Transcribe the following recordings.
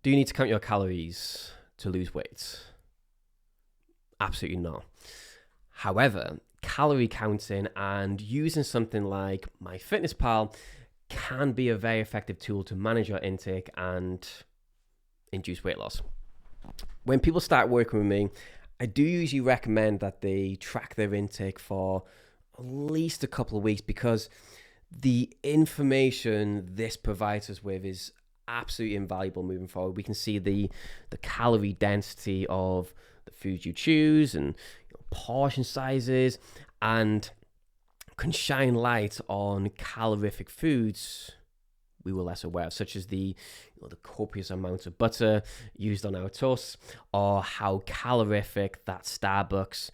Do you need to count your calories to lose weight? Absolutely not. However, calorie counting and using something like MyFitnessPal can be a very effective tool to manage your intake and induce weight loss. When people start working with me, I do usually recommend that they track their intake for at least a couple of weeks, because the information this provides us with is absolutely invaluable moving forward. We can see the calorie density of the foods you choose and portion sizes, and can shine light on calorific foods we were less aware of, such as the copious amounts of butter used on our toasts, or how calorific that Starbucks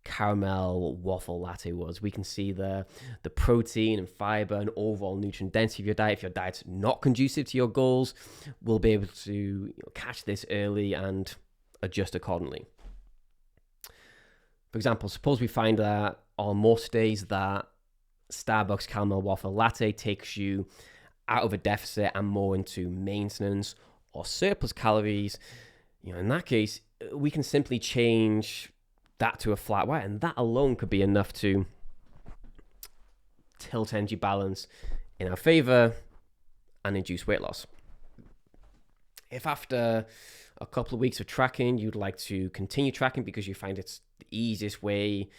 caramel waffle latte was. We can see the protein and fiber and overall nutrient density of your diet. If your diet's not conducive to your goals, we'll be able to catch this early and adjust accordingly. For example, suppose we find that on most days that Starbucks caramel waffle latte takes you out of a deficit and more into maintenance or surplus calories. In that case, we can simply change that to a flat white, and that alone could be enough to tilt energy balance in our favor and induce weight loss. If after a couple of weeks of tracking, you'd like to continue tracking because you find it's the easiest way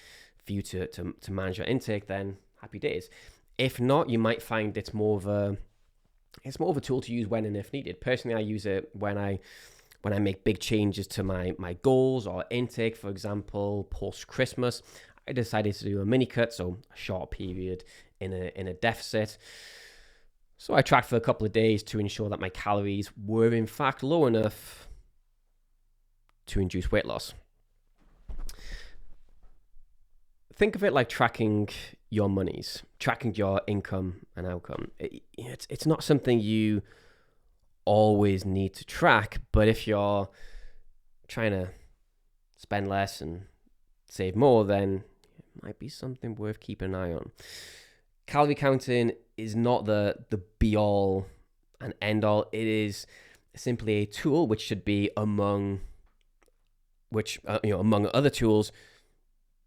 for you to manage your intake, then happy days. If not, you might find it's more of a tool to use when and if needed. Personally, I use it when I make big changes to my goals or intake. For example, post-Christmas, I decided to do a mini cut, so a short period in a deficit. So I tracked for a couple of days to ensure that my calories were in fact low enough to induce weight loss. Think of it like tracking your monies, tracking your income and outcome. It's not something you always need to track, but if you're trying to spend less and save more, then it might be something worth keeping an eye on. Calorie counting is not the be all and end all. It is simply a tool which should be among other tools,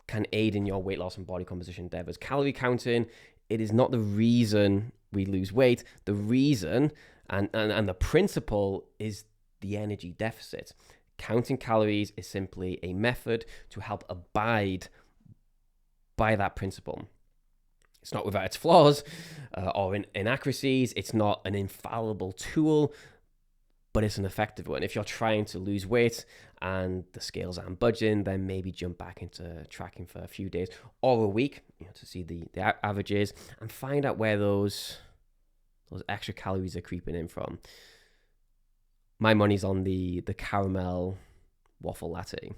can aid in your weight loss and body composition endeavors. Calorie counting, it is not the reason we lose weight. The reason and the principle is the energy deficit. Counting calories is simply a method to help abide by that principle. It's not without its flaws or inaccuracies. It's not an infallible tool, but it's an effective one. If you're trying to lose weight and the scales aren't budging, then maybe jump back into tracking for a few days or a week, to see the averages and find out where those extra calories are creeping in from. My money's on the caramel waffle latte.